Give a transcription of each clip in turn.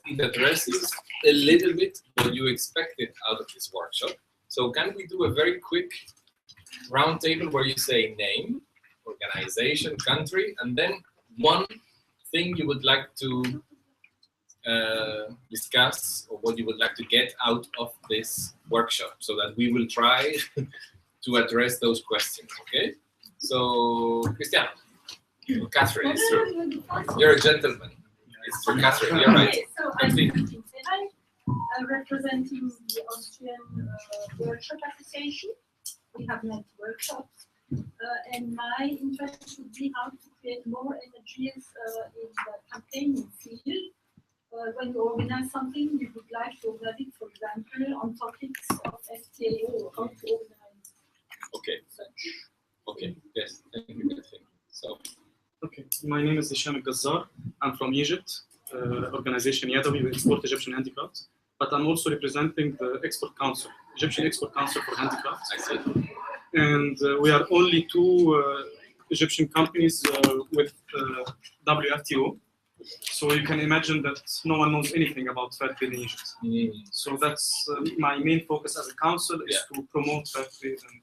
it addresses a little bit what you expected out of this workshop. So can we do a very quick round table where you say name, organization, country, and then one thing you would like to discuss or what you would like to get out of this workshop, so that we will try to address those questions, okay? So, Cristiano, Catherine, it's true. You're a gentleman. It's true, Catherine, you're right. Okay, so I'm representing the Austrian Workshop Association. We have many workshops, and my interest would be how to create more energies in the campaigning field. When you organize something, you would like to organize it, for example, on topics of FTAO, or how to organize. Okay. Okay. Yes. Thank you. So. Okay. My name is Hisham Gazzar. I'm from Egypt. Organization Yadawi, we export Egyptian handicrafts. But I'm also representing the Export Council, Egyptian Export Council for Handicrafts. I see. And we are only two Egyptian companies with WFTO. So you can imagine that no one knows anything about fair trade in Egypt. So that's my main focus as a council is to promote fair trade and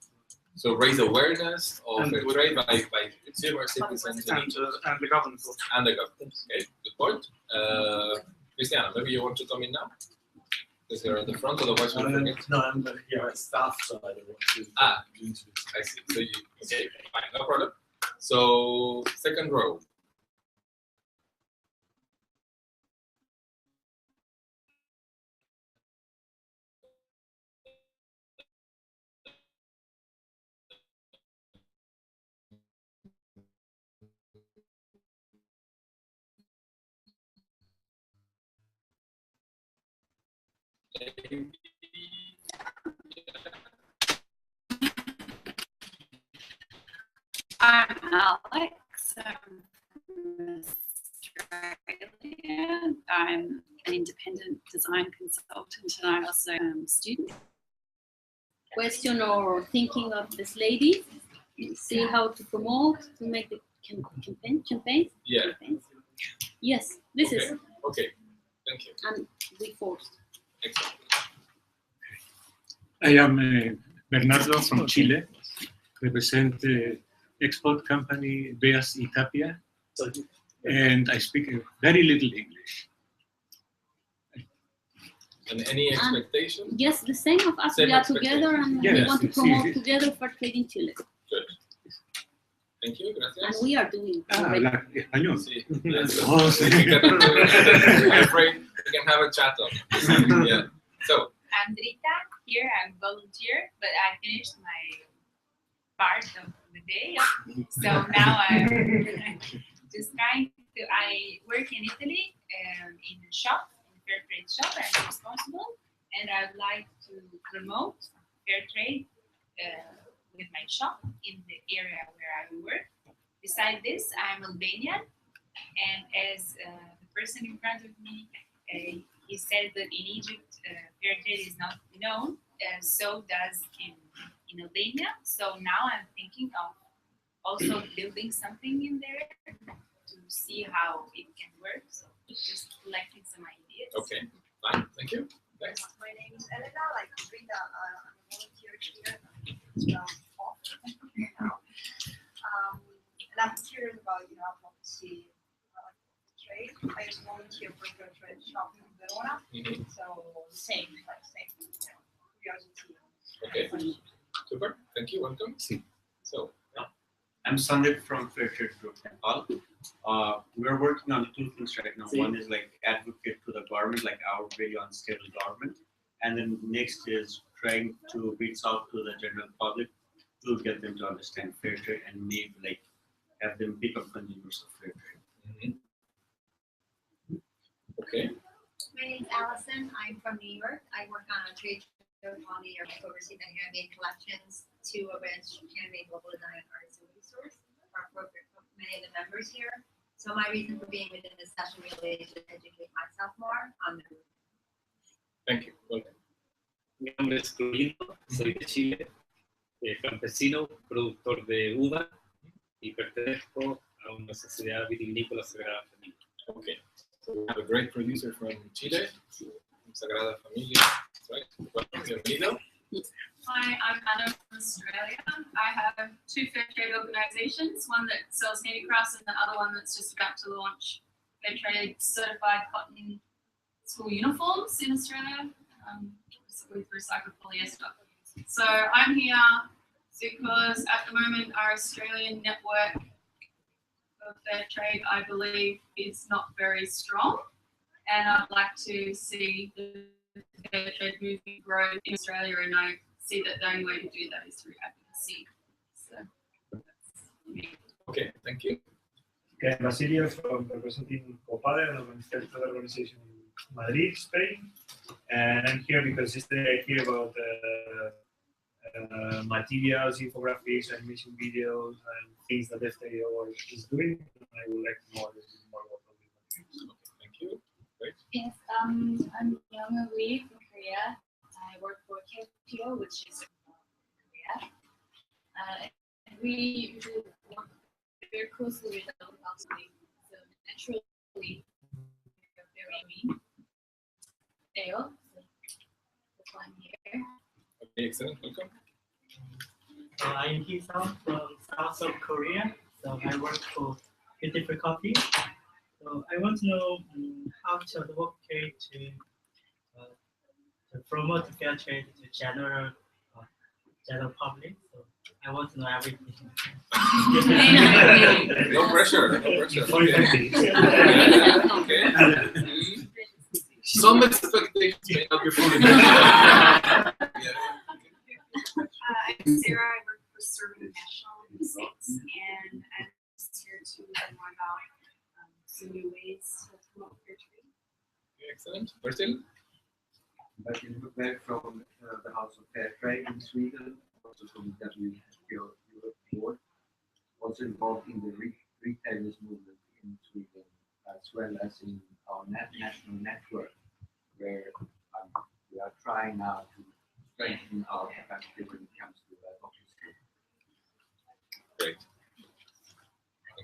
so raise awareness of fair trade by consumer citizens and the government also. And the government. Okay, good point. Cristiano, maybe you want to come in now? Because you're at the front, otherwise we'll forget. No, I'm here at staff, so I don't want to. I see. So you okay? Fine, no problem. So second row. I'm Alex. I'm from Australia. I'm an independent design consultant and I'm also a student. Question or thinking of this lady, see how to promote, to make the campaign? Yeah. Campaigns. Yes, this okay. is. Okay, thank you. And we forced. Excellent. I am Bernardo from Chile, represent the export company Beas y Tapia, and I speak very little English. And any expectation? Yes, the same of us. Same we are together and we want to promote together for trade in Chile. Good. Thank you, gracias. And we are doing it. Habla español. Sí, oh, sí. I'm afraid we can have a chat on it. Yeah. So. I'm Rita here. I'm volunteer, but I finished my part of the day. So now I'm just trying to. I work in Italy in a shop, in a fair trade shop. I'm responsible, and I'd like to promote fair trade with my shop in the area where I work. Besides this, I'm Albanian, and as the person in front of me, he said that in Egypt, fair trade is not known, so does in Albania. So now I'm thinking of also building something in there to see how it can work. So just collecting some ideas. Okay, fine, thank you. Thanks. My name is Elena, like Rita, I'm a volunteer here. And I'm curious about, I want to see trade. I just volunteer for the trade shop in Verona. So same, curiosity. Okay, super. Thank you. Welcome. So, I'm Sandeep from Fair Trade Group Nepal. We're working on two things right now. One is like advocate to the government, like our very unstable government, and then next is trying to reach out to the general public to get them to understand fair trade and maybe like have them become consumers of fair trade. Okay. My name is Allison. I'm from New York. I work on a trade show called New York. I oversee the handmade collections to arrange handmade global design and artisan resource for many of the members here. So my reason for being within this session really is to educate myself more on the group. Thank you. Welcome. Mi nombre es Crulino, soy de Chile, campesino, productor de uva y pertenezco a una sociedad vitivinícola sagrada familia. Okay. So we have a great producer from Chile, Sagrada Familia. That's right. Welcome, bienvenido. Hi, I'm Anna from Australia. I have two fair trade organisations, one that sells handicrafts and the other one that's just about to launch fair trade certified cotton school uniforms in Australia with recycled polyester. So I'm here because at the moment our Australian network of fair trade, I believe, is not very strong, and I'd like to see the fair trade movement grow in Australia, and I see that the only way to do that is through advocacy. So that's me. Okay, thank you. Okay, Basilio from representing COPADE, an organization in Madrid, Spain. And I'm here because yesterday I hear about materials, infographics, animation videos, and things that FTO is doing. I would like to know a little bit more about those materials. Okay, thank you. Great. Yes, I'm Young Lee from Korea. I work for WFTO, which is Korea. And we work very closely with the local community. So naturally, we're very mean. So that's why I'm here. Okay, excellent. Welcome. I'm Hee-sung from South of Korea. So I work for Beautiful Coffee. So I want to know how to advocate to promote fair trade to general public. So I want to know everything. No pressure. No pressure. Okay. Okay. Some expectations may not be fully met. I'm Sarah. I work for Serve International in the States, and I'm just here to learn more about some new ways to promote fair trade. Okay, excellent. Bertil? Bertil Lundberg from the House of Fair Trade in Sweden, also from the WFTO Europe board, also involved in the retailers movement in Sweden, as well as in our national network, where we are trying now to strengthen our capacity when it comes to advocacy. Great.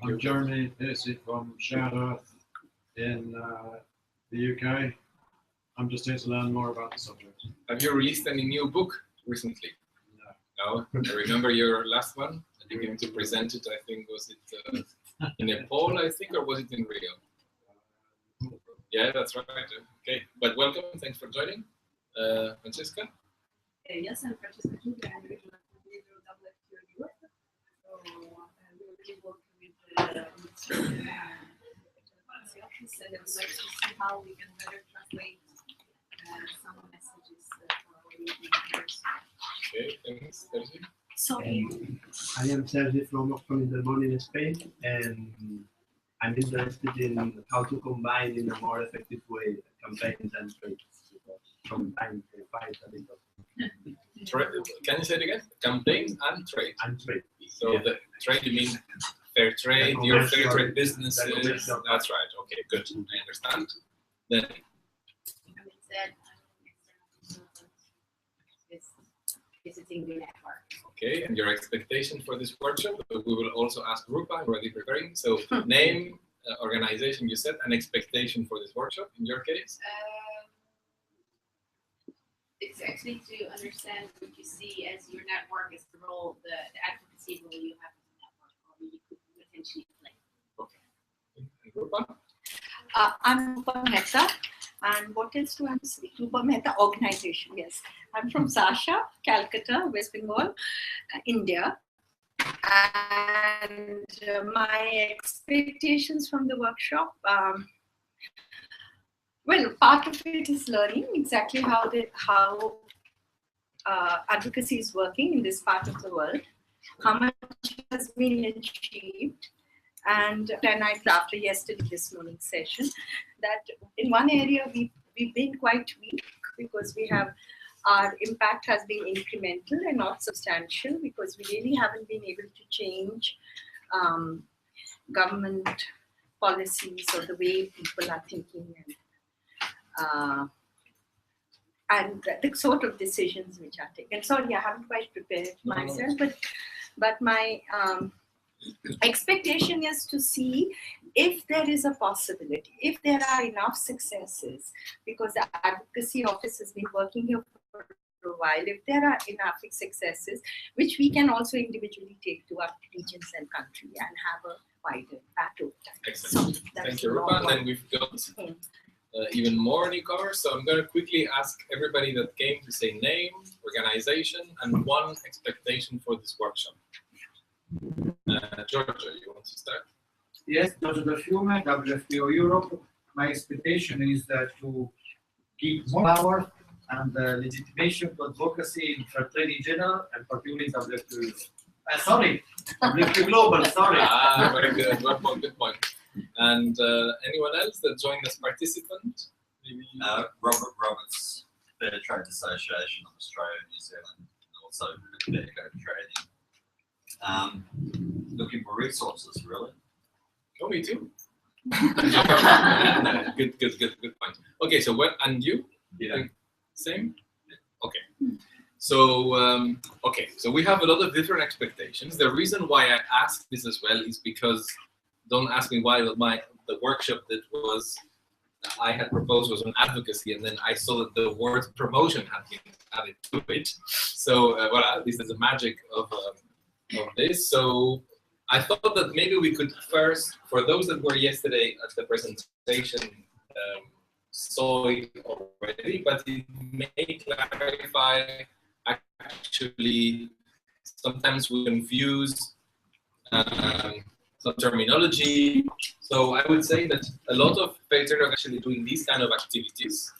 I'm Jeremy Piercy from Shadowth in the UK. I'm just here to learn more about the subject. Have you released any new book recently? No. I remember your last one. And you came to present it, I think, was it in Nepal, I think, or was it in Rio? Yeah, that's right. Okay, but welcome. Thanks for joining. Francesca? Yes, I'm Francesca Giulia. I'm regional coordinator of WFTO Europe. So we're really working with the policy office, and I would like to see how we can better translate some messages for our European peers. Okay, thanks. Sergi? I am Sergi from Intermon in Spain, and I'm interested in how to combine in a more effective way campaigns and trade. Combine the fight a little. Can you say it again? Campaigns and trade. And trade. So the trade, you mean fair trade, your fair trade businesses. That's right. Okay, good. I understand. Then. Visiting the network. Okay, and your expectation for this workshop? We will also ask Rupa, I'm already preparing. So name, organization you said, and expectation for this workshop in your case? It's actually to understand what you see as your network, as the role, the advocacy role you have as a network, or you could potentially play. Okay. And Rupa? I'm Rupa Mehta. And what else do I say? Rupa Mehta organization, yes. I'm from Sasha, Calcutta, West Bengal, India. And my expectations from the workshop, well, part of it is learning exactly how advocacy is working in this part of the world, how much has been achieved. And then after yesterday, this morning session, that in one area we've been quite weak because our impact has been incremental and not substantial, because we really haven't been able to change government policies or the way people are thinking and the sort of decisions which are taken. Sorry, I haven't quite prepared myself, but my expectation is to see if there is a possibility, if there are enough successes, because the advocacy office has been working here for a while, if there are enough successes, which we can also individually take to our regions and country and have a wider impact over time. Excellent. So that's Thank you, the Rupa. long And then one. we've got even more newcomers. So I'm going to quickly ask everybody that came to say name, organization, and one expectation for this workshop. Giorgio, you want to start? Yes, Giorgio Del Fiume, WFTO Europe. My expectation is to give more power and legitimation to advocacy in fair trade in general, and particularly in WFTO Europe. Sorry, WFTO Global, sorry. Very good. Good point. And anyone else that joined as participant? Maybe Robert Roberts, Fair Trade Association of Australia and New Zealand, and also Eco Trading. Looking for resources, really. Oh, me too. Good point. Okay, so what, and you? Yeah. Same? Okay. So, so we have a lot of different expectations. The reason why I asked this as well is because, don't ask me why, but the workshop that I had proposed was on advocacy, and then I saw that the word promotion had been added to it. So, voilà, this is the magic of this. So, I thought that maybe we could first, for those that were yesterday at the presentation, saw it already, but it may clarify. Actually, sometimes we confuse some terminology. So I would say that a lot of fair trade are actually doing these kind of activities: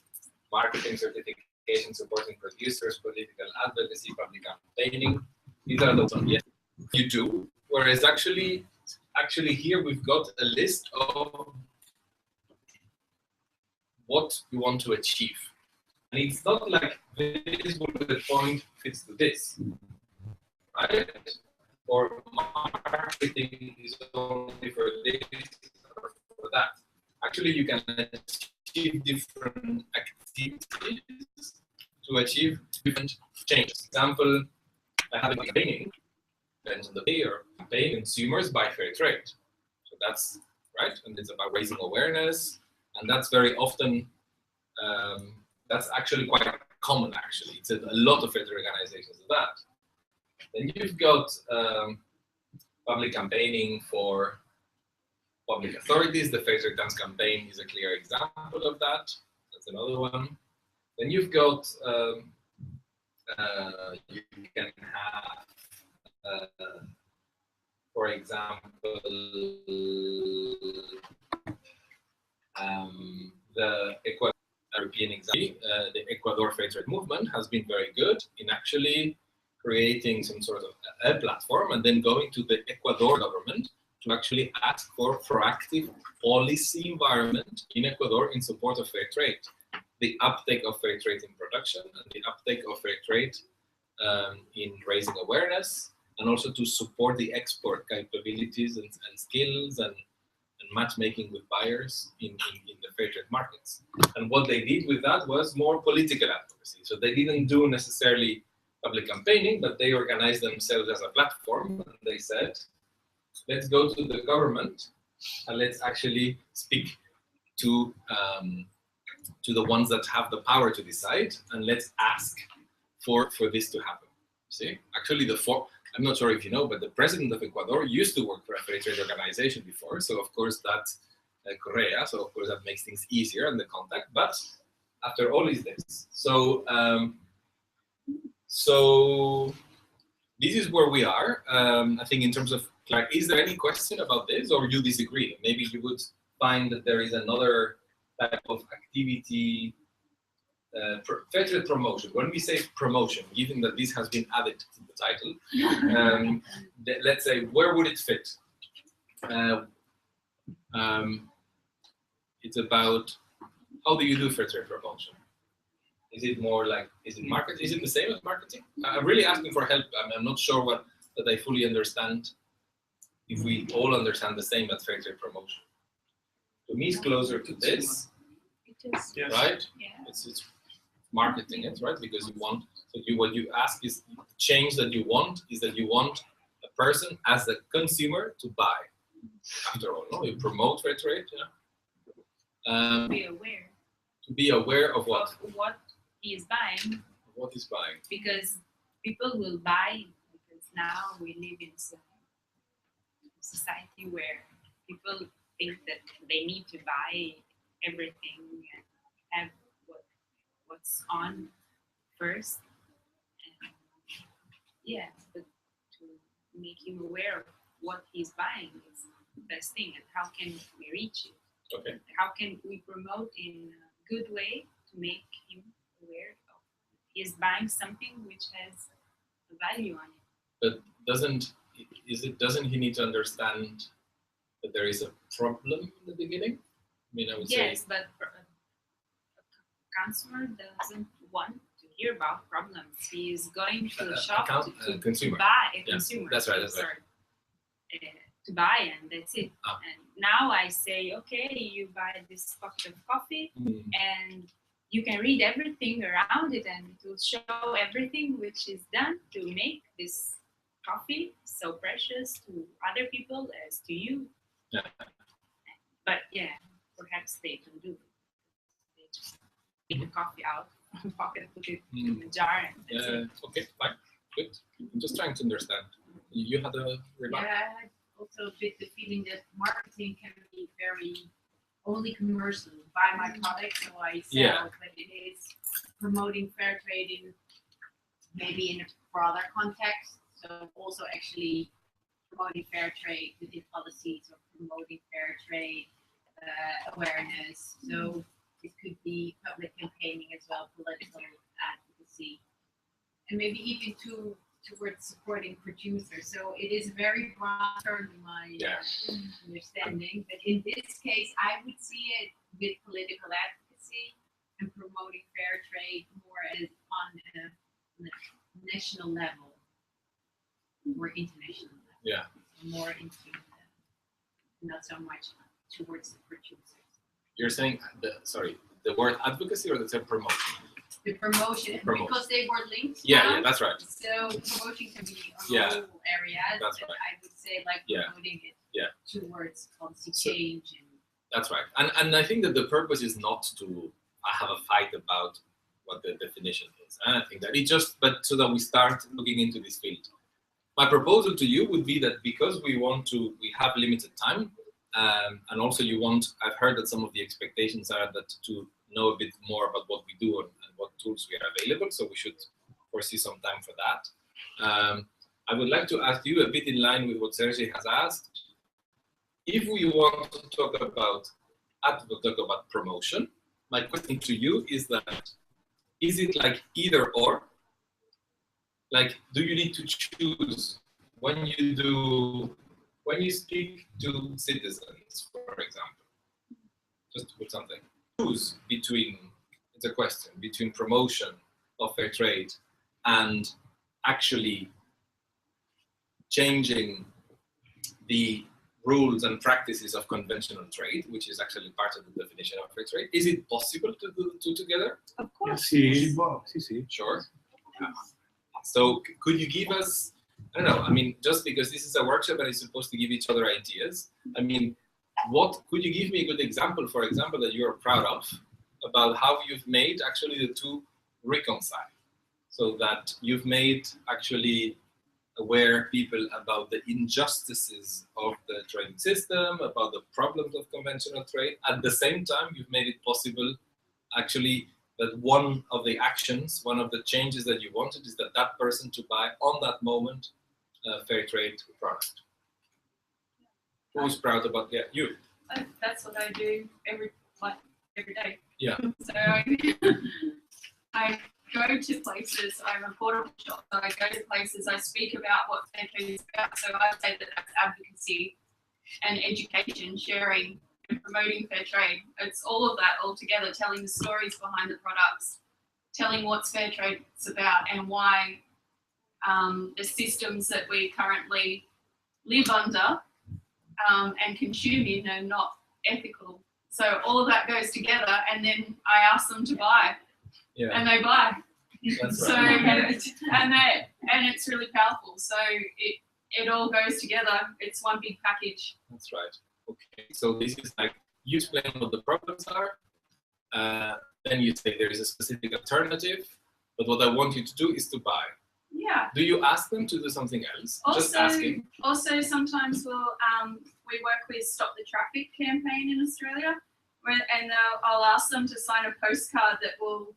marketing, certification, supporting producers, political advocacy, public campaigning. These are the ones you do. Whereas actually here we've got a list of what you want to achieve. And it's not like this bullet point fits to this, right? Or marketing is only for this or for that. Actually, you can achieve different activities to achieve different changes. Example, having campaigning depends on the pay or paying consumers by fair trade. So that's right, and it's about raising awareness, and that's very often. That's actually quite common, actually. It's a lot of fair trade organizations do that. Then you've got public campaigning for public authorities. The Fair Trade Dance campaign is a clear example of that. That's another one. Then you've got, you can have, for example, the European example, the Ecuador Fair Trade Movement has been very good in actually creating some sort of a platform and then going to the Ecuador government to actually ask for proactive policy environment in Ecuador in support of fair trade. The uptake of fair trade in production and the uptake of fair trade in raising awareness, and also to support the export capabilities and skills and matchmaking with buyers in the fair trade markets. And what they did with that was more political advocacy. So they didn't do necessarily public campaigning, but they organized themselves as a platform. And they said, let's go to the government and let's actually speak to the ones that have the power to decide, and let's ask for this to happen. See, actually I'm not sure if you know, but the president of Ecuador used to work for a fair trade organization before. So of course that's Correa. So of course that makes things easier and the contact. But after all is this. So so this is where we are. I think in terms of, like, is there any question about this, or you disagree? Maybe you would find that there is another type of activity. Fair trade promotion. When we say promotion, given that this has been added to the title, let's say, where would it fit? It's about, how do you do fair trade promotion? Is it more like, is it marketing? Is it the same as marketing? I'm really asking for help. I'm not sure that I fully understand, if we all understand the same as fair trade promotion. To me, it's closer to this, right? Yeah. It's marketing it, right? Because you want, so what you ask is, the change that you want is that you want a person as a consumer to buy. After all, no, you promote fair trade. Yeah. Be aware To be aware of what? of what he is buying. Of what he's buying. Because people will buy, because now we live in a society where people think that they need to buy everything and have what's on first. And yeah, but to make him aware of what he's buying is the best thing. And how can we reach it? Okay. How can we promote in a good way to make him aware of he's buying something which has a value on it? But doesn't he need to understand that there is a problem in the beginning? I mean, I would say. Yes, but a consumer doesn't want to hear about problems. He is going to the shop to consumer. buy a Yeah, consumer. that's right. That's right. Sorry. To buy, and that's it. And now I say, okay, you buy this cup of coffee, and you can read everything around it, and it will show everything which is done to make this coffee so precious to other people as to you. Yeah. But yeah, perhaps they can do it. They just take the coffee out of the pocket, put it in the jar, and that's it. Okay, fine, good. I'm just trying to understand. You had a remark. Yeah, I had also a bit the feeling that marketing can be very only commercial. Buy my product, so I sell. Yeah. But it is promoting fair trade in maybe in a broader context. So also actually promoting fair trade within policies or promoting fair trade awareness. So it could be public campaigning as well, political advocacy, and maybe even towards supporting producers. So it is a very broad term in my understanding. But in this case, I would see it with political advocacy and promoting fair trade more as on a national level or international level. Yeah. More into not so much towards the producers. You're saying the word advocacy or the term promotion? The promotion, because they were linked. Yeah, that's right. So promotion can be on Yeah, all areas. that's but right. I would say like promoting it towards policy change and That's right. And I think that the purpose is not to have a fight about what the definition is. And I think that but so that we start looking into this field. My proposal to you would be that because we have limited time, and also I've heard that some of the expectations are that to know a bit more about what we do and what tools we are available, so we should foresee some time for that. I would like to ask you a bit in line with what Sergey has asked. If we want to talk about promotion, my question to you is that, is it like either or? Like, do you need to choose when you speak to citizens, for example, just to put something, choose between promotion of fair trade and actually changing the rules and practices of conventional trade, which is actually part of the definition of fair trade. Is it possible to do the two together? Of course. Sí. Sure. So could you give us, I don't know, I mean, just because this is a workshop and it's supposed to give each other ideas, I mean, could you give me a good example, for example, that you're proud of, about how you've made actually the two reconcile, so that you've made actually aware people about the injustices of the trading system, about the problems of conventional trade. At the same time, you've made it possible actually that one of the actions, one of the changes that you wanted is that person to buy on that moment a fair trade product. Who's proud about you? That's what I do every day. Yeah. So I go to places, I'm a portable shop, so I go to places, I speak about what fair trade is about. So I would say that that's advocacy and education, sharing and promoting fair trade. It's all of that all together, telling the stories behind the products, telling what's fair trade is about and why the systems that we currently live under and consume in are not ethical. So all of that goes together, and then I ask them to buy, and they buy. That's so right. and it's really powerful. So it all goes together. It's one big package. That's right. Okay, so this is like you explain what the problems are, then you say there is a specific alternative, but what I want you to do is to buy. Yeah. Do you ask them to do something else? Just asking. Also, sometimes we work with Stop the Traffic campaign in Australia, and I'll ask them to sign a postcard that will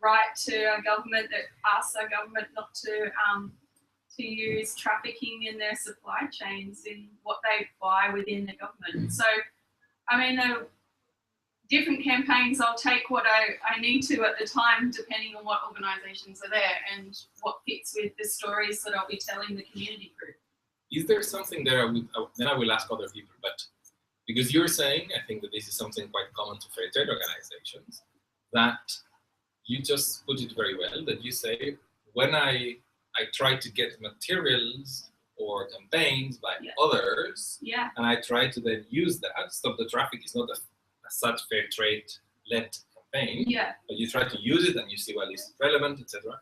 write to our government that asks our government not to use trafficking in their supply chains in what they buy within the government. So, I mean, different campaigns, I'll take what I need to at the time, depending on what organisations are there and what fits with the stories that I'll be telling the community group. Is there something there, then I will ask other people, but because you're saying, I think that this is something quite common to fair trade organizations, that you just put it very well, that you say, when I try to get materials or campaigns by others, and I try to then use that, Stop the Traffic is not a such fair trade-led campaign, but you try to use it and you see, well, is it relevant, etc.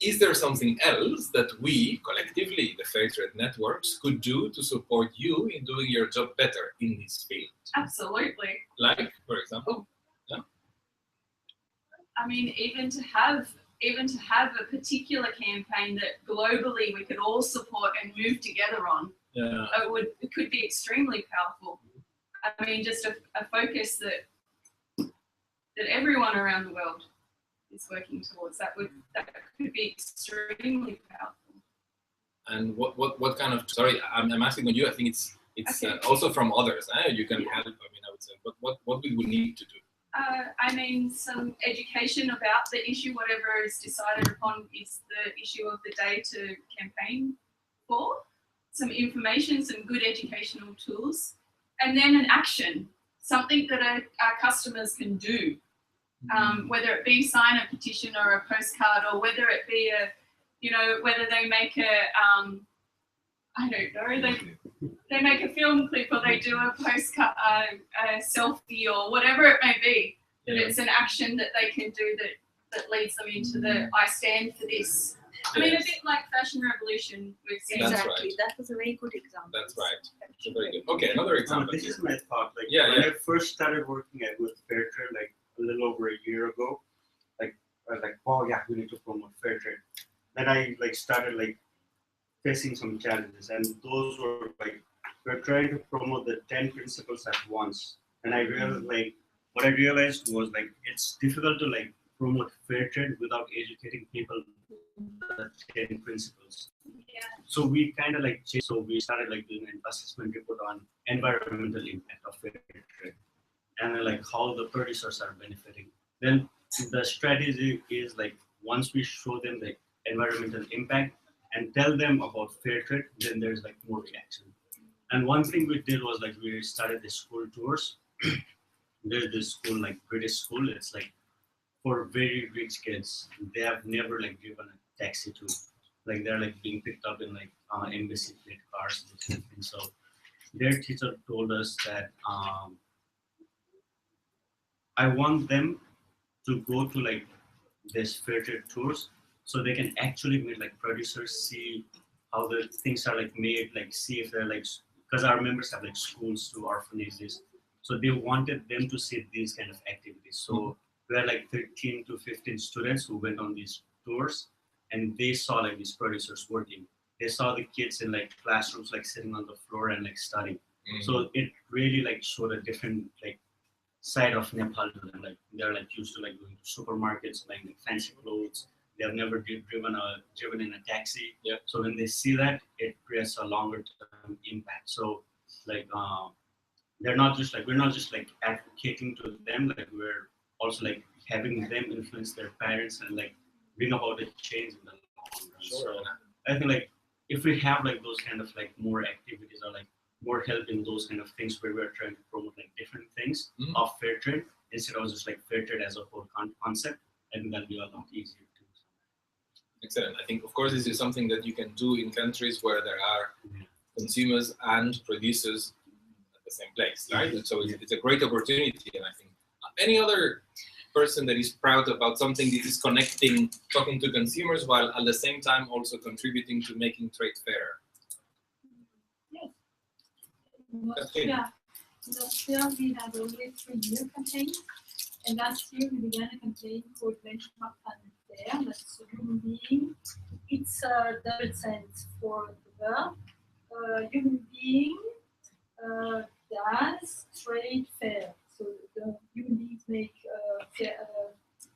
Is there something else that we, collectively, the fair trade networks, could do to support you in doing your job better in this field? Absolutely. Like, for example? Yeah. I mean, even to have a particular campaign that globally we could all support and move together on, it could be extremely powerful. I mean, just a focus that everyone around the world is working towards. That could be extremely powerful. And what kind of? Sorry, I'm asking on you. I think it's okay. Also from others. You can help. I mean, I would say, what we would need to do. I mean, some education about the issue, whatever is decided upon is the issue of the day to campaign for. Some information, some good educational tools. And then an action, something that our customers can do, whether it be sign a petition or a postcard, or whether it be whether they make I don't know, they make a film clip or they do a postcard, a selfie or whatever it may be. That it's an action that they can do that leads them into the I stand for this. I mean, a bit like Fashion Revolution. Exactly. That was a very good example. That's right. That's very good. Okay, another example. This is my thought. Like when I first started working with fair trade, like a little over a year ago, like I was like, oh yeah, we need to promote fair trade. Then I started facing some challenges, and those were we're trying to promote the 10 principles at once. And I realized what I realized was it's difficult to promote fair trade without educating people the 10 principles. So we kind of changed. So we started doing an assessment report on environmental impact of fair trade and how the producers are benefiting. Then the strategy is once we show them the environmental impact and tell them about fair trade, then there's more reaction. And one thing we did was we started the school tours. There's this school, British school. It's for very rich kids. They have never driven a taxi to, they're being picked up in embassy plate cars. And so their teacher told us that I want them to go to this fair trade tours so they can actually meet producers, see how the things are made, see if they're because our members have schools to orphanages. So they wanted them to see these kind of activities. So we had 13 to 15 students who went on these tours, and they saw these producers working. They saw the kids in classrooms sitting on the floor and studying. So it really showed a different side of Nepal to them. They're used to going to supermarkets, buying fancy clothes. They have never driven in a taxi. So when they see that, it creates a longer term impact. So they're not just we're not just advocating to them. We're also having them influence their parents and bring about a change in the long run. So I think if we have those kind of more activities or more help in those kind of things where we're trying to promote different things of fair trade instead of just fair trade as a whole concept, I think that'll be a lot easier too. Excellent. I think, of course, this is something that you can do in countries where there are consumers and producers at the same place, right? So it's a great opportunity. And I think any other person that is proud about something that is connecting, talking to consumers, while at the same time also contributing to making trade fair? Yeah. Last year we had always 3-year campaign, and last year we began a campaign called Benchmark Planet Fair. That's a human being. It's a double sense for the verb. Human being does trade fair. So the human beings make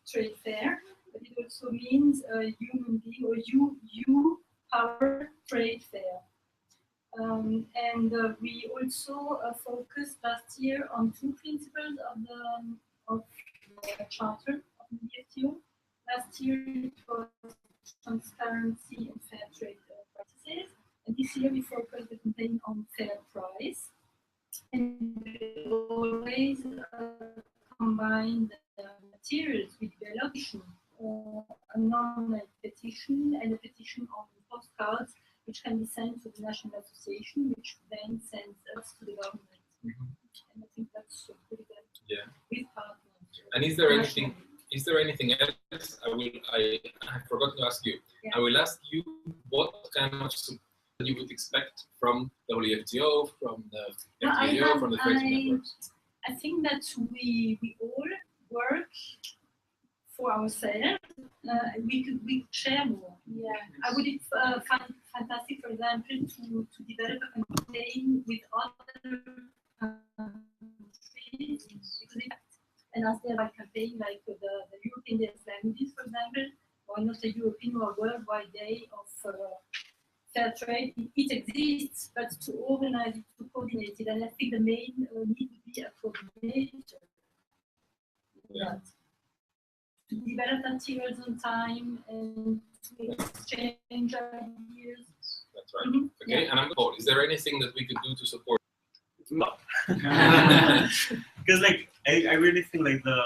trade fair, but it also means a human being or you power trade fair. And we also focused last year on 2 principles of the charter of the WFTO. Last year it was transparency and fair trade practices, and this year we focused the campaign on fair price. And we always combine the materials with the allocation, a non-like petition and a petition on postcards, which can be sent to the National Association, which then sends us to the government. And I think that's pretty good. Yeah. With partners. And is there anything else? I forgot to ask you. Yeah. I will ask you what kind of support you would expect from WFTO, from the FTO, from the trade networks. I think that we all work for ourselves. We could share more. Yeah. I would find fantastic, for example, to develop a campaign with other countries, and as they have a campaign like the European Day of Languages, for example, or not a European or worldwide day of fair trade. It exists, but to organize it, to coordinate it, and I think the main need would be a coordinator. Yeah. To develop materials on time and to exchange ideas. That's right. Okay, Yeah. and I'm told, is there anything that we could do to support? No. Because like I really think like the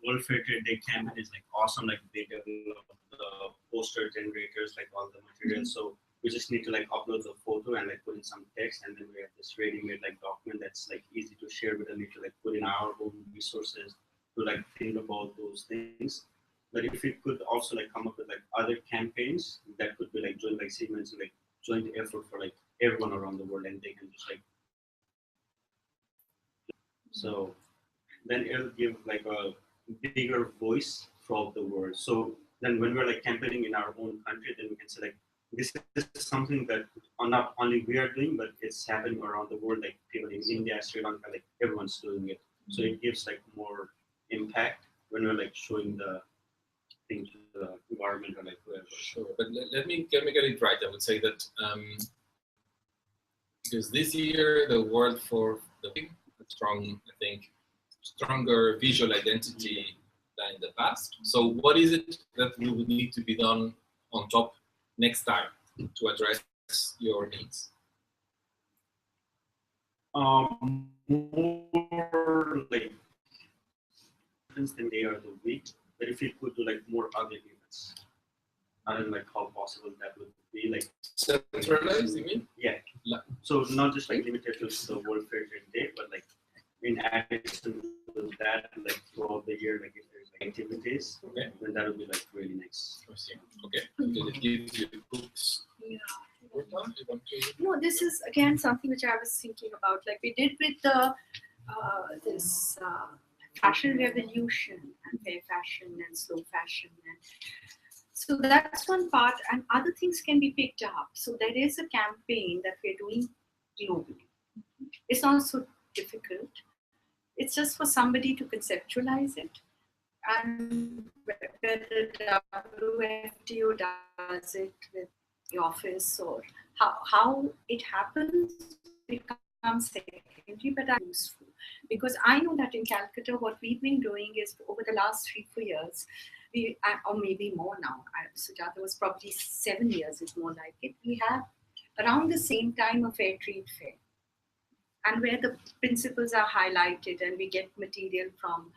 World Fair Trade Day campaign is like awesome. Like they develop the poster generators, like all the materials. So we just need to like upload the photo and like put in some text, and then we have this ready-made like document that's like easy to share. We don't need to like put in our own resources to like think about those things. But if we could also like come up with like other campaigns that could be like joint, like segments, like joint effort for like everyone around the world, and they can just like. So then it'll give like a bigger voice throughout the world. So then when we're like campaigning in our own country, then we can say like this is something that not only we are doing, but it's happening around the world. Like people in India, Sri Lanka, like everyone's doing it. So it gives like more impact when we're like showing the thing to the environment or like whoever. Sure, but let me get it right. I would say that because this year the word for the big, strong, I think, stronger visual identity than in the past. So what is it that would need to be done on top next time to address your needs? More like than day or the week, but if we could do like more other events, I don't know like how possible that would be. Like centralized, you mean? Yeah. So not just like limited to the World Fair Trade Day, but like in addition to that, like throughout the year, like if there's like activities, okay, then that would be like really nice. Okay, because it gives you books. Yeah. No, this is again something which I was thinking about. Like we did with the this fashion revolution and fair fashion and slow fashion, and so that's one part. And other things can be picked up. So there is a campaign that we're doing globally. It's not so difficult. It's just for somebody to conceptualize it, and whether WFTO does it with the office or how it happens becomes secondary, but are useful. Because I know that in Calcutta, what we've been doing is over the last 3-4 years, or maybe more now, Sujata was probably 7 years, is more like it. We have around the same time a fair trade fair, and where the principles are highlighted, and we get material from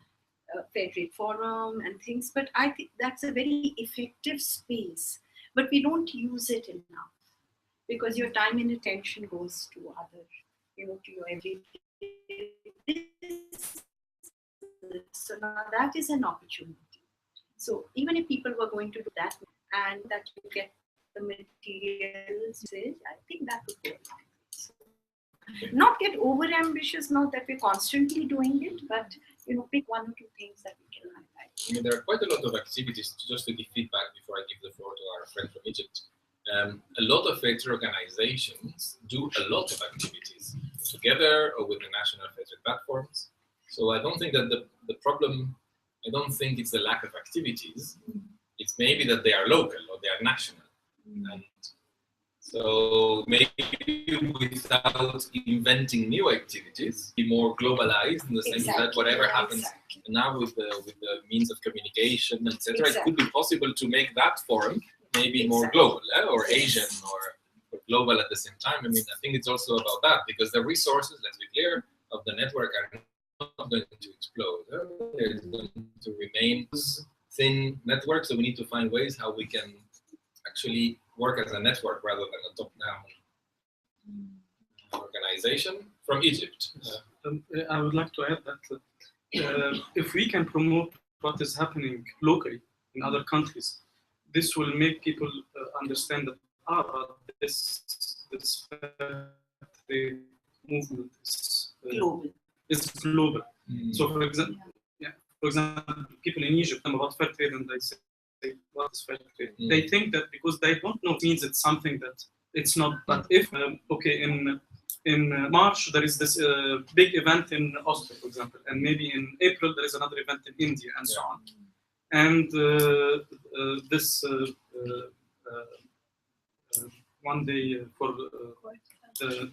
Fair Trade Forum and things. But I think that's a very effective space, but we don't use it enough because your time and attention goes to other, to your everyday this. So now that is an opportunity. So even if people were going to do that and that you get the materials, I think that would go. So not get over ambitious now that we're constantly doing it, but pick one or two things that we can highlight. I mean, there are quite a lot of activities, just to give feedback before I give the floor to our friend from Egypt. A lot of faith organizations do a lot of activities together or with the national faith platforms. So I don't think that the problem, I don't think it's the lack of activities. It's maybe that they are local or they are national. And so maybe without inventing new activities, be more globalized in the sense that whatever happens now with the means of communication, etc., it could be possible to make that forum maybe more global or Asian or global at the same time. I mean, I think it's also about that because the resources, let's be clear, of the network are not going to explode. They're going to remain thin networks, so we need to find ways how we can actually work as a network rather than a top-down organization from Egypt. I would like to add that if we can promote what is happening locally in other countries, this will make people understand that this movement is global. So, for example, people in Egypt know about fair trade and they say, what is fair trade? They think that because they don't know, it means it's something that it's not. But if, in March, there is this big event in Oslo, for example, and maybe in April, there is another event in India, and so on. And this one day for the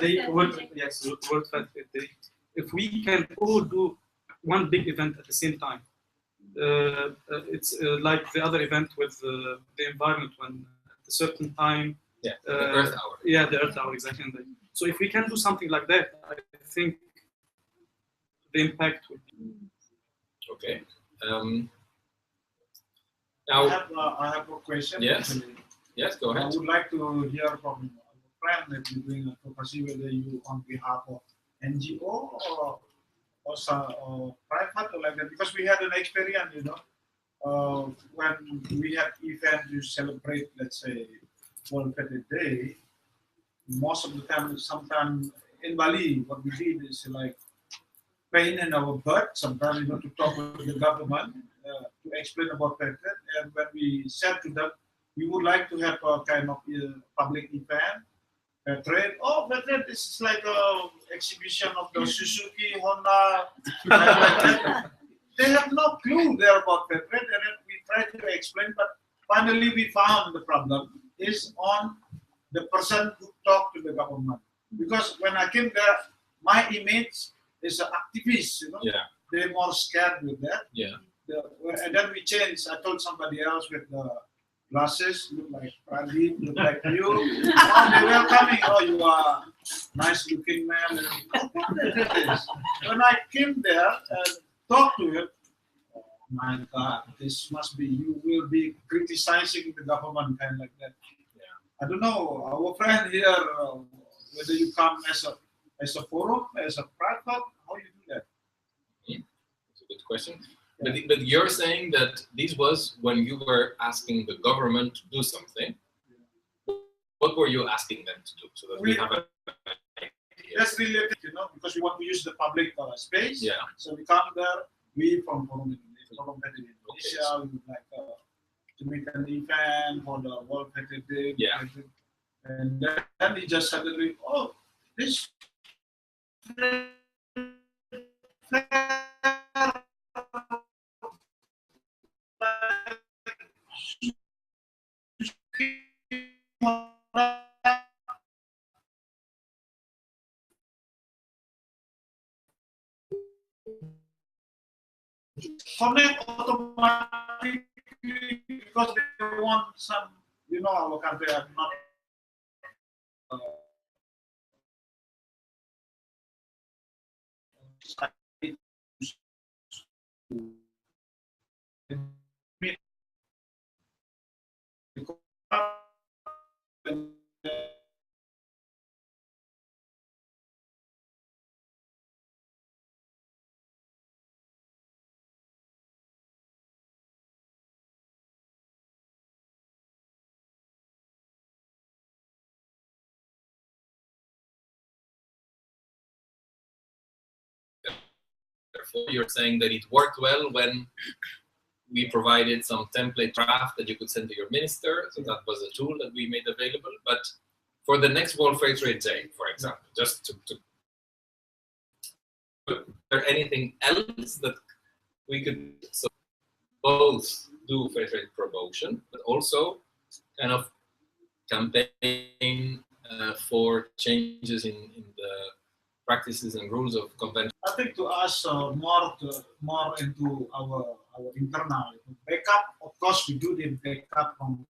day, World Fair Trade Day, if we can all do one big event at the same time, it's like the other event with the environment when at a certain time. Yeah, the Earth Hour. Yeah, the Earth Hour, exactly. So if we can do something like that, I think the impact would be. Okay. Now, I have a question. Yes. Yes, go ahead. I would like to hear from a friend that you're doing advocacy, whether you on behalf of NGO or private or like that. Because we had an experience, when we had event to celebrate, let's say, World Fair Day. Most of the time, sometimes in Bali, what we did is like pain in our butt. Sometimes, to talk with the government to explain about fair trade. And when we said to them, we would like to have a kind of public event, fair trade. Oh, fair trade is like a exhibition of the Suzuki, Honda. They have no clue there about fair trade, and we tried to explain, but finally we found the problem is on the person who talked to the government. Because when I came there, my image is an activist, They're more scared with that. Yeah. And then we changed. I told somebody else with the glasses, look like Pradeep, look like you. Oh, they were coming. Oh, you are nice looking man. When I came there and talked to him, oh my God, this must be, you will be criticizing the government, kind of like that. I don't know, our friend here, whether you come as a forum, as a private, how you do that? That's a good question. But you're saying that this was when you were asking the government to do something. What were you asking them to do? So that we have a that's related, because we want to use the public space. Yeah. So we come there, we from Indonesia, we would like to make an event for the World Fair Day. Yeah. And then he just suddenly, oh, this connect automatically because they want some, our country are not therefore. You're saying that it worked well when we provided some template draft that you could send to your minister. So that was a tool that we made available. But for the next World Fair Trade Day, for example, just to is there anything else that we could both do fair trade promotion, but also kind of campaign for changes in the practices and rules of convention? I think to us more into our internal backup. Of course, we do the backup from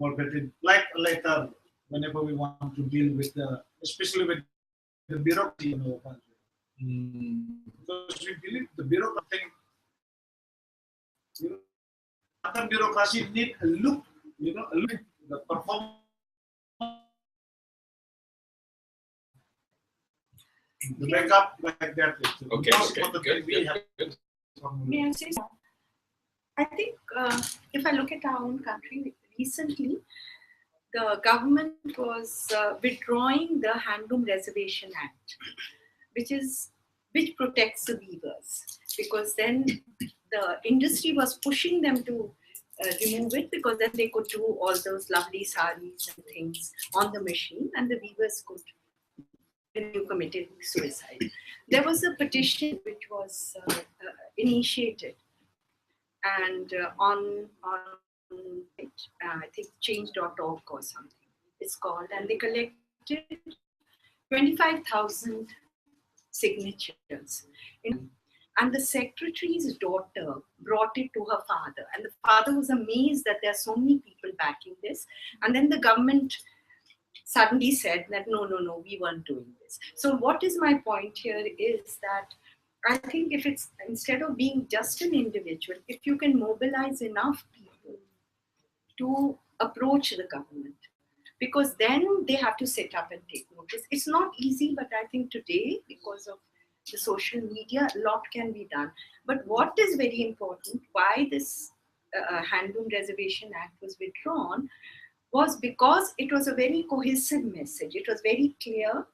more better. Like later, whenever we want to deal with especially with the bureaucracy in our country. Because we believe the bureaucracy, other bureaucracy need a look, a look, the performance. The backup like that. Okay, good. May I say so? I think if I look at our own country recently, the government was withdrawing the Handloom Reservation Act, which protects the weavers, because then the industry was pushing them to remove it, because then they could do all those lovely saris and things on the machine, and the weavers could committed suicide. There was a petition which was initiated, and on I think change.org or something it's called, and they collected 25,000 signatures. And the secretary's daughter brought it to her father, and the father was amazed that there are so many people backing this. And then the government suddenly said that no, we weren't doing this. So what is my point here is that I think if it's, instead of being just an individual, if you can mobilize enough people to approach the government, because then they have to set up and take notice. It's not easy, but I think today, because of the social media, a lot can be done. But what is very important, why this Handloom Reservation Act was withdrawn, was because it was a very cohesive message. It was very clear,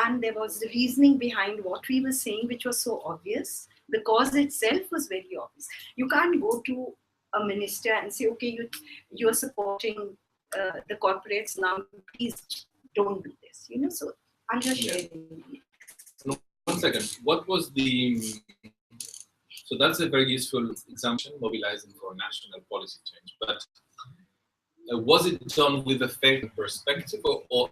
and there was the reasoning behind what we were saying, which was so obvious. The cause itself was very obvious. You can't go to a minister and say, okay, you're supporting the corporates now, please don't do this. So I'm just sharing. No, 1 second. What was the... So that's a very useful example, mobilizing for national policy change. But was it done with a fair trade perspective, or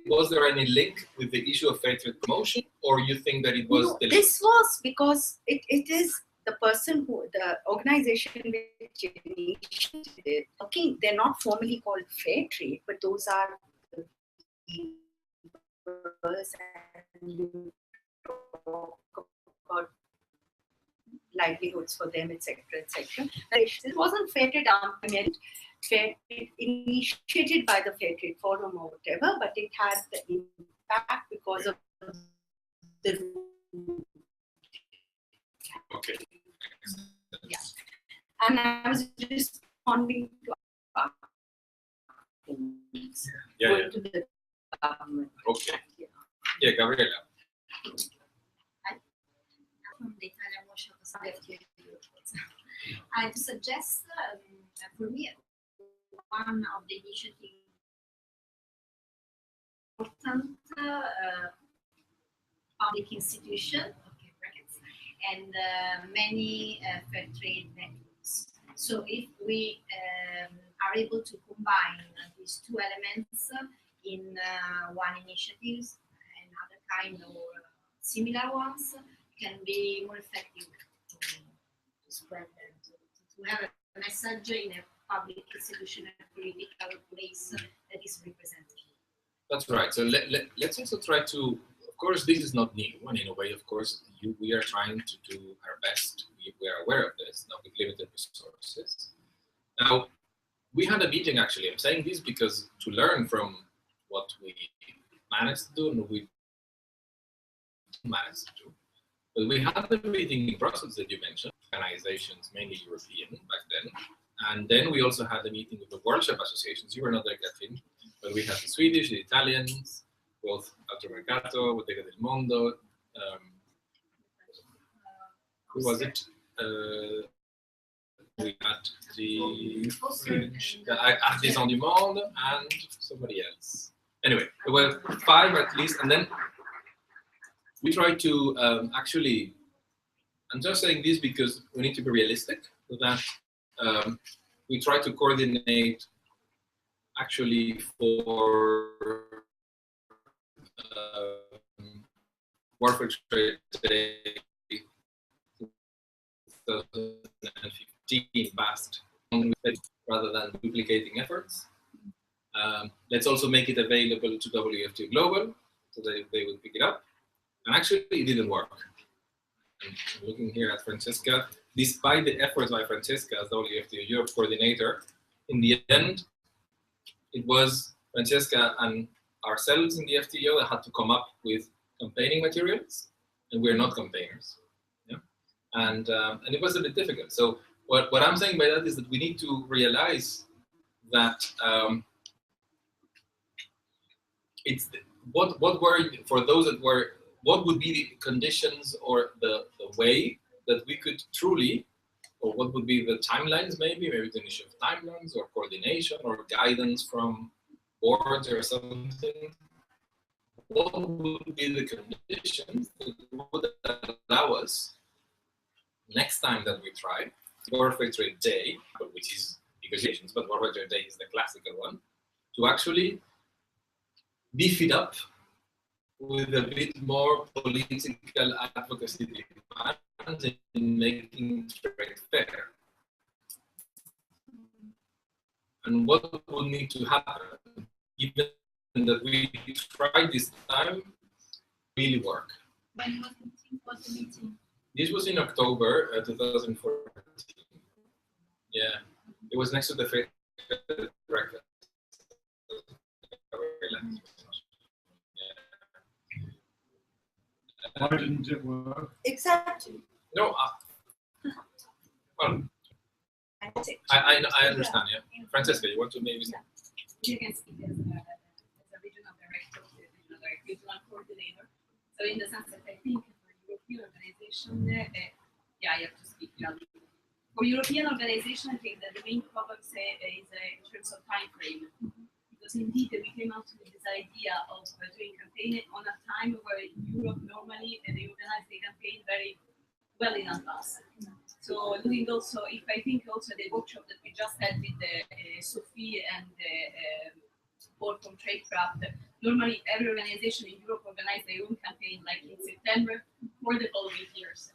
was there any link with the issue of fair trade promotion, or you think that it was? No, this was because it is the person who, the organization which initiated it. Okay, they're not formally called fair trade, but those are the and you talk about livelihoods for them, etc., etc. It wasn't fair trade argument, fair trade initiated by the Fair Trade Forum or whatever, but it had the impact because of the. Okay. Yeah, and I was responding to going to the government. Okay. Yeah, Gabriela. From the Italian motion of WFTO. I suggest, for me, one of the initiatives important public institution, okay, brackets, and many fair trade networks. So if we are able to combine these two elements in one initiative and other kind or similar ones, can be more effective to spread them, to have a message in a public institution and political place that is represented. That's right. So let's also try to, of course, this is not new, and in a way, of course, we are trying to do our best. We are aware of this, now with limited resources. Now, we had a meeting, actually. I'm saying this because to learn from what we managed to do and we managed to do. But we had the meeting in Brussels that you mentioned, organizations, mainly European back then. And then we also had a meeting with the World Shop Associations. You were not there, Catherine, but we had the Swedish, the Italians, both Automercato, Bottega del Mondo, who was it? We had the Artisan du Monde and somebody else. Anyway, there were 5 at least, and then we tried to actually. I'm just saying this because we need to be realistic. So that we try to coordinate actually for Warfare Trade Day 2015 past rather than duplicating efforts. Let's also make it available to WFTO Global so that they will pick it up. And actually, it didn't work. I'm looking here at Francesca. Despite the efforts by Francesca as WFTO Europe coordinator, in the end, it was Francesca and ourselves in the FTO that had to come up with campaigning materials, and we're not campaigners. Yeah? And it was a bit difficult. So what I'm saying by that is that we need to realize that it's what were, for those that were, what would be the conditions or the way that we could truly, or what would be the timelines, maybe it's an issue of timelines or coordination or guidance from boards or something. What would be the conditions that would allow us, next time that we try, Warfare Trade Day, which is negotiations, but Warfare Trade Day is the classical one, to actually beef it up with a bit more political advocacy demands in making trade fair. And what would need to happen, given that we tried this time, really work? When was the meeting? This was in October 2014. Yeah, it was next to the fair breakfast. Why didn't it work? Exactly. No, well, I understand, yeah. Francesca, you want to maybe say? You can speak as a regional director, regional coordinator. So in the sense that I think for European organization, yeah, I have to speak loudly. For European organization, I think that the main problem is in terms of time frame. Because indeed we came out with this idea of doing campaigning on a time where in Europe normally they organize the campaign very well in advance. So looking also, if I think also the workshop that we just had with Sophie and Paul from Tradecraft, normally every organization in Europe organized their own campaign like in September for the following years.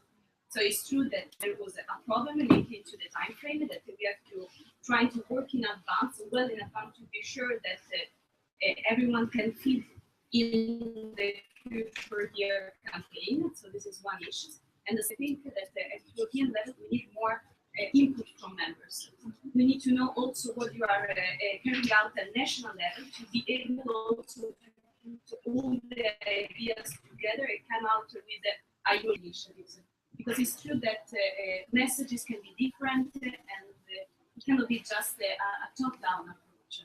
So it's true that there was a problem related to the time frame that we have to try to work in advance, well in advance, to be sure that everyone can fit in the future year campaign. So this is one issue. And the second thing that at European level, we need more input from members. We need to know also what you are carrying out at national level to be able also to put all the ideas together and come out with IO initiatives. Because it's true that messages can be different and it cannot be just a top-down approach.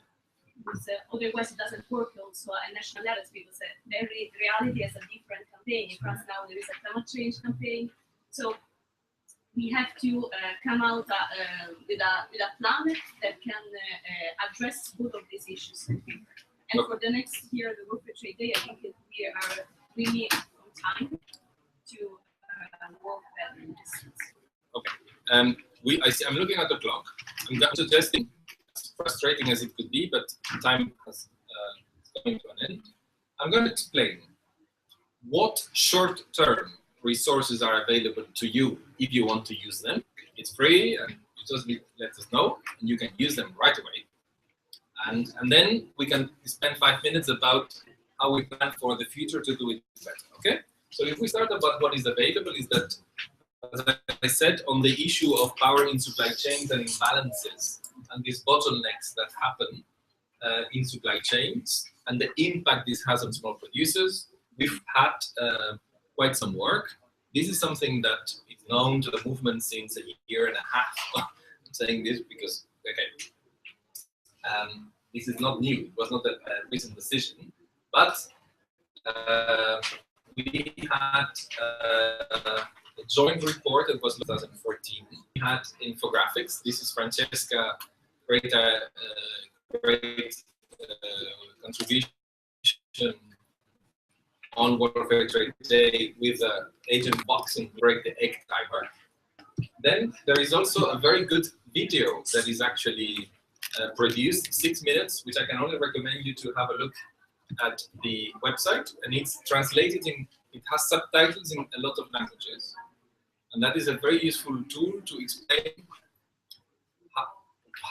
Because, otherwise it doesn't work also at national levels because every reality has a different campaign. In France now there is a climate change campaign. So we have to come out with a plan that can address both of these issues. And for the next year, the Warfare Trade Day, I think that we are really on time to work better in this sense. Okay. I'm looking at the clock. I'm suggesting, as frustrating as it could be, but time has coming to an end. I'm going to explain what short-term resources are available to you if you want to use them. It's free, and you just let us know, and you can use them right away. And then we can spend 5 minutes about how we plan for the future to do it better. Okay? So if we start about what is available, is that, as I said, on the issue of power in supply chains and imbalances and these bottlenecks that happen in supply chains and the impact this has on small producers, we've had quite some work. This is something that is known to the movement since a year and a half. I'm saying this because, okay, this is not new. It was not a recent decision, but we had joint report that was 2014. We had infographics. This is Francesca, great contribution on World Fair Trade Day with Agent Boxing break the egg timer. Then there is also a very good video that is actually produced, 6 minutes, which I can only recommend you to have a look at the website. And it's translated it has subtitles in a lot of languages. And that is a very useful tool to explain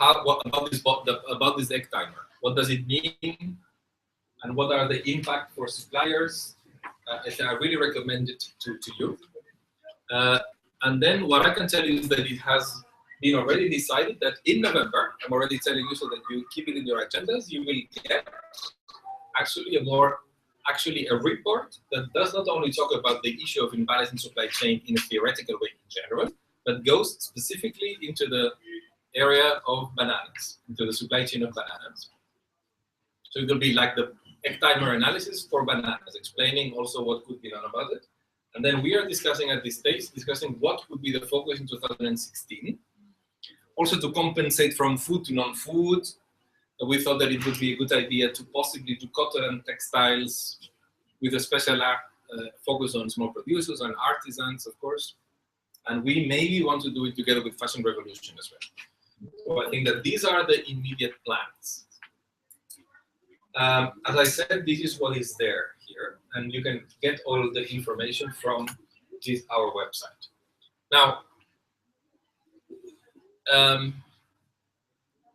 about this egg timer. What does it mean? And what are the impact for suppliers? I really recommend it to you. And then what I can tell you is that it has been already decided that in November, I'm already telling you so that you keep it in your agendas, you will get actually a report that does not only talk about the issue of imbalance in supply chain in a theoretical way in general, but goes specifically into the area of bananas, into the supply chain of bananas. So it will be like the egg timer analysis for bananas, explaining also what could be done about it. And then we are discussing at this stage, what would be the focus in 2016. Also to compensate from food to non-food. We thought that it would be a good idea to possibly do cotton and textiles with a special focus on small producers and artisans, of course. And we maybe want to do it together with Fashion Revolution as well. So I think that these are the immediate plans. As I said, this is what is there here, and you can get all of the information from our website. Now,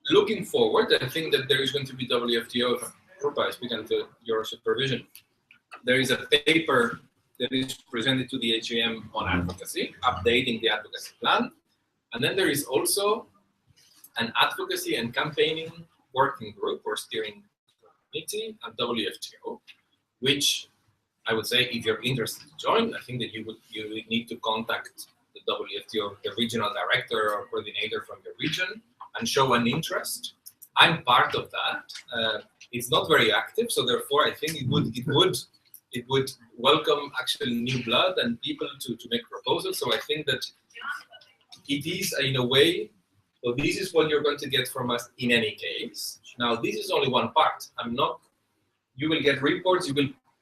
looking forward, I think that there is going to be WFTO, Rupa, speaking under your supervision. There is a paper that is presented to the HAM on advocacy, updating the advocacy plan. And then there is also an advocacy and campaigning working group or steering committee at WFTO, which I would say if you're interested to join, I think that you would need to contact the WFTO, the regional director or coordinator from your region and show an interest. I'm part of that. It's not very active, so therefore I think it would welcome actually new blood and people to make proposals. So I think that it is in a way, so this is what you're going to get from us in any case. Now this is only one part. You will get reports,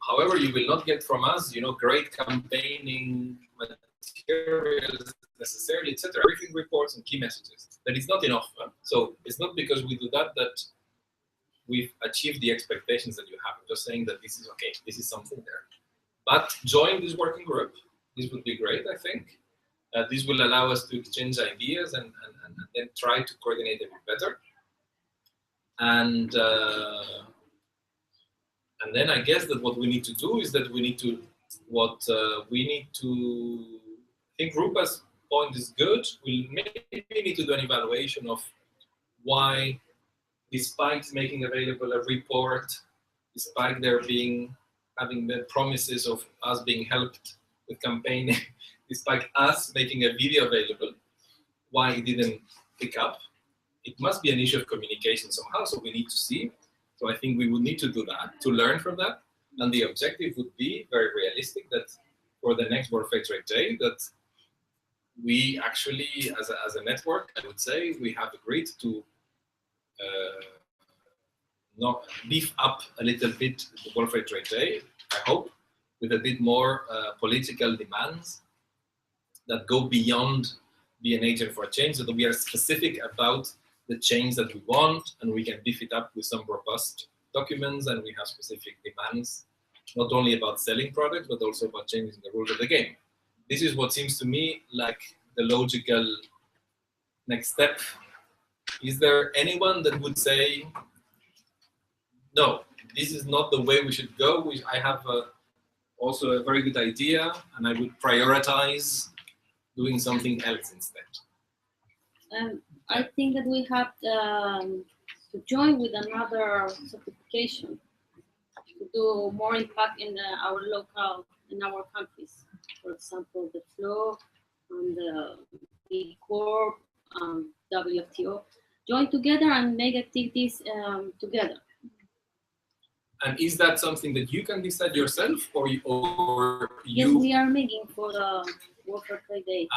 however, you will not get from us, great campaigning materials necessarily, etc. Briefing reports and key messages. That is not enough. So it's not because we do that we've achieved the expectations that you have. I'm just saying that this is okay. This is something there. But join this working group. This would be great, I think. This will allow us to exchange ideas and then try to coordinate a bit better. And then I guess that what we need to do is that I think Rupa's point is good. We maybe need to do an evaluation of why, despite making available a report, despite there having the promises of us being helped with campaigning, despite us making a video available, why it didn't pick up. It must be an issue of communication somehow, so we need to see. So I think we would need to do that, to learn from that. And the objective would be very realistic that for the next World Fair Trade Day, that we actually, as a network, I would say, we have agreed to not beef up a little bit the World Fair Trade Day, I hope, with a bit more political demands that go beyond be an agent for change, so that we are specific about the change that we want, and we can beef it up with some robust documents, and we have specific demands, not only about selling products, but also about changing the rules of the game. This is what seems to me like the logical next step. Is there anyone that would say, no, this is not the way we should go? I have also a very good idea, and I would prioritize doing something else instead. I think that we have to join with another certification to do more impact in our countries. For example, the FLO and the B Corp, WFTO, join together and make activities together. And is that something that you can decide yourself, or Yes, you? we are making for the World Fair Trade Day.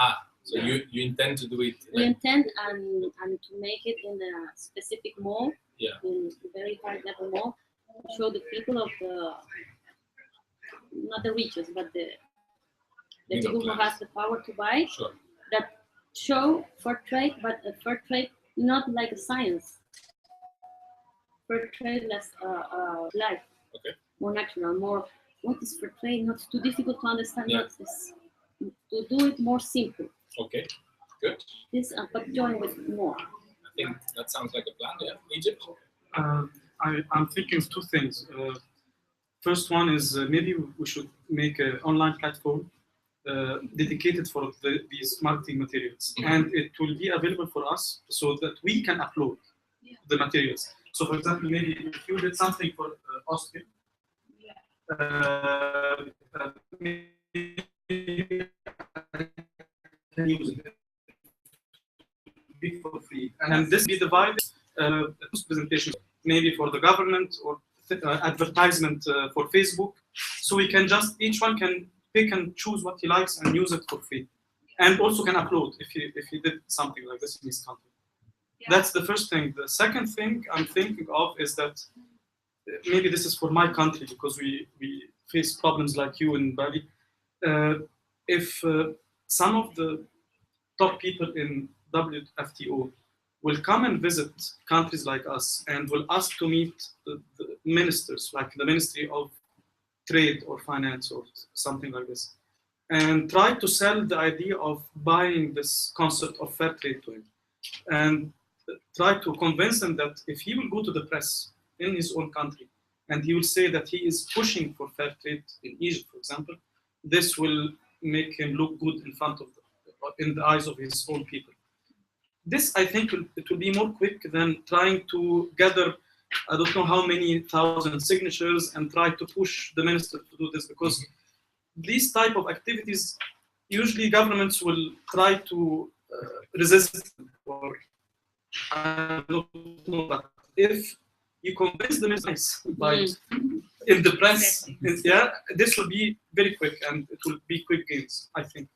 So you intend to do it? We intend and to make it in a specific mall, Yeah. in a very high level mall, to show the people of the, not the richest, but the Middle people who class. has the power to buy, Sure. that show fair trade, but a fair trade not like a science. Fair trade less life, Okay. more natural, more what is fair trade, not too difficult to understand, Yeah. what is, to do it more simple. Okay, good. This, but join with more. I think that sounds like a plan. Yeah, Egypt. I'm thinking of two things. First one is maybe we should make an online platform dedicated for these marketing materials, and it will be available for us so that we can upload the materials. So, for example, maybe if you did something for Austin, maybe I can use it for free, and this be divided presentations, maybe for the government or advertisement for Facebook, so we can just each one can pick and choose what he likes and use it for free, and also can upload if he did something like this in his country. That's the first thing. The second thing I'm thinking of is that maybe this is for my country because we face problems like you in Bali. If some of the top people in WFTO will come and visit countries like us and will ask to meet the ministers, like the Ministry of Trade or Finance or something like this, and try to sell the idea of buying this concept of fair trade to him, and try to convince him that if he will go to the press in his own country and he will say that he is pushing for fair trade in Egypt, for example, this will make him look good in front of in the eyes of his own people. This, I think, it will be more quick than trying to gather, I don't know how many thousand signatures and try to push the minister to do this, because these type of activities, usually governments will try to resist, or I don't know, but if you convince the ministers by in the press, yeah, this will be very quick and it will be quick gains, I think.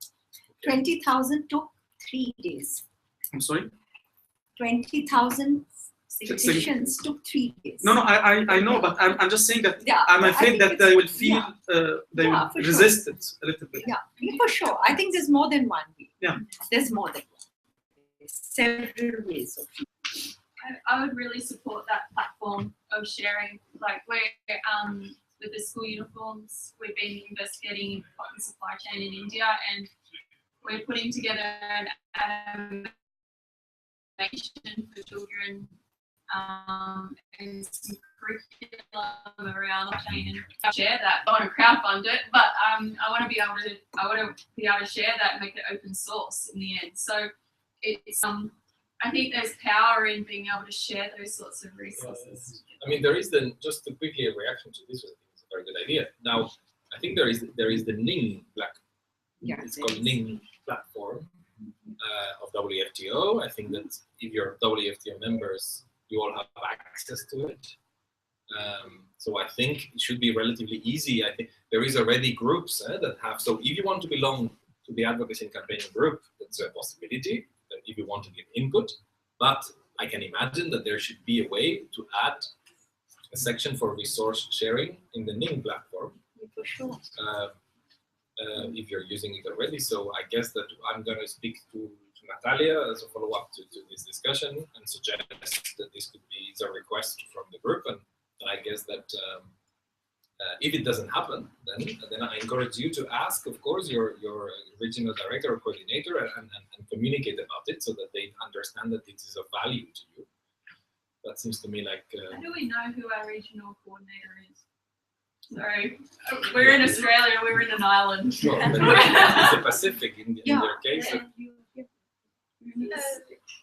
20,000 took 3 days. I'm sorry? 20,000 petitions took 3 days. No, I know, but I'm just saying that Yeah, I'm I afraid think that they will it's- feel, they Yeah, will for resist sure. it a little bit. Yeah, for sure. I think there's more than one way. Yeah. There's more than one. There's several ways of. I would really support that platform of sharing. Like we're with the school uniforms, we've been investigating cotton supply chain in India, and we're putting together an animation for children and some curriculum around the chain, and share that. I want to crowdfund it, but I want to be able to share that and make it open source in the end. So it's I think there's power in being able to share those sorts of resources. I mean, there is just to quickly a reaction to this. I think it's a very good idea. Now, I think there is the Ning it's called Ning platform of WFTO. I think that if you're WFTO members, you all have access to it. So I think it should be relatively easy. I think there is already groups that have. So if you want to belong to the advocacy and campaigning group, that's a possibility. If you want to give input, but I can imagine that there should be a way to add a section for resource sharing in the Ning platform. For sure. If you're using it already. So I guess that I'm going to speak to Natalia as a follow-up to this discussion and suggest that this could be a request from the group. And I guess that if it doesn't happen, then I encourage you to ask, of course, your regional director or coordinator and communicate about it so that they understand that it is of value to you. That seems to me like... How do we know who our regional coordinator is? Sorry, we're in Australia, we're in an island. Sure, but it's the Pacific in their case.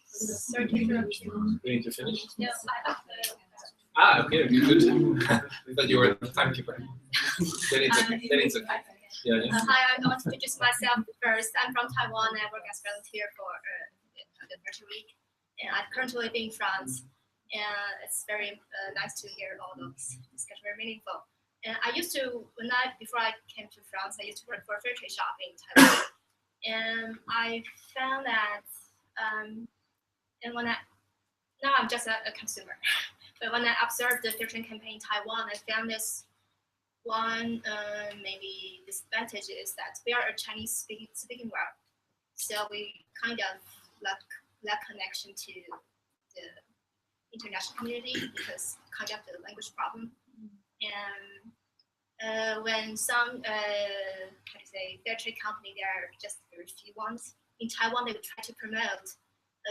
Sorry to interrupt you. We need to finish? Yeah, I have the... Okay, good. I thought you were the timekeeper. Then it's okay. Yeah. Hi, I want to introduce myself first. I'm from Taiwan. I work as volunteer for the Virtual Week, and I'm currently living in France. And it's very nice to hear all those discussions, very meaningful. And I used to, before I came to France, I used to work for a fair trade shop in Taiwan. And I found that, and now I'm just a consumer, but when I observed the fair trade campaign in Taiwan, I found this one maybe disadvantage is that we are a Chinese speaking world. So we kind of lack connection to the international community because kind of the language problem. And when some fair trade company, there are just very few ones in Taiwan, they would try to promote.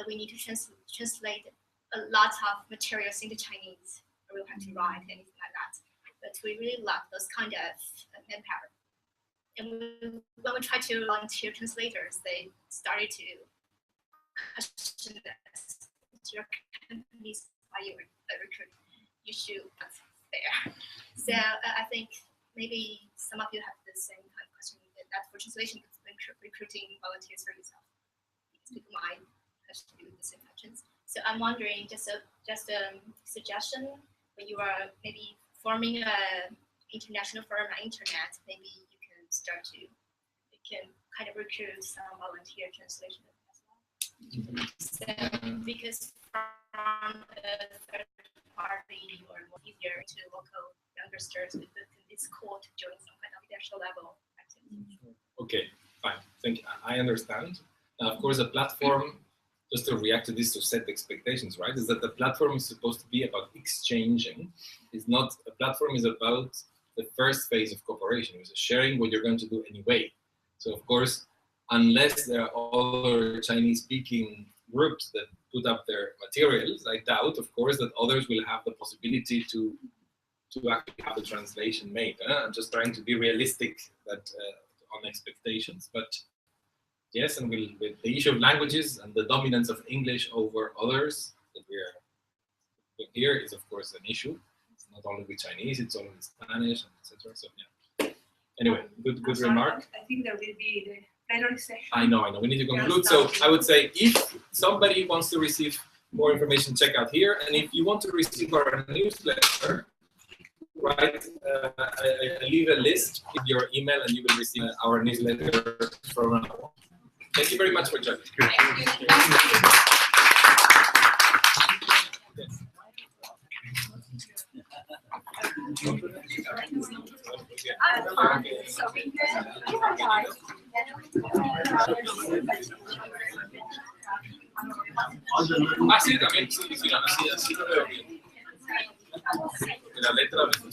We need to translate a lot of materials into Chinese, or we'll have to write anything like that. But we really lack those kind of manpower. And when we try to volunteer translators, they started to question us. Your company's why you recruit, you should not there. So I think maybe some of you have the same kind of question that for translation, recruiting volunteers for yourself. Because people might have to do the same questions. So I'm wondering, just a suggestion, when you are maybe forming an international firm on internet, maybe you can kind of recruit some volunteer translation as well. So because from a third party or more easier to local youngsters, it's cool to join some kind of international level activity. Okay, fine. Thank you. I understand. Of course, a platform, just to react to this, to set expectations, right, is that the platform is supposed to be about exchanging. It's not, a platform is about the first phase of cooperation, which is sharing what you're going to do anyway. So of course, unless there are other Chinese-speaking groups that put up their materials, I doubt, of course, that others will have the possibility to actually have the translation made. I'm just trying to be realistic that on expectations, but yes, and with the issue of languages and the dominance of English over others that we are here is of course an issue. It's not only with Chinese, it's also with Spanish, etc. So yeah. Anyway, good remark. I think there will be the plenary session. I know. We need to conclude. So I would say if somebody wants to receive more information, check out here. And if you want to receive our newsletter, right, I leave a list in your email and you will receive our newsletter from now on. Thank you very much for joining. Ah, sí, también, sí, lo veo bien. La letra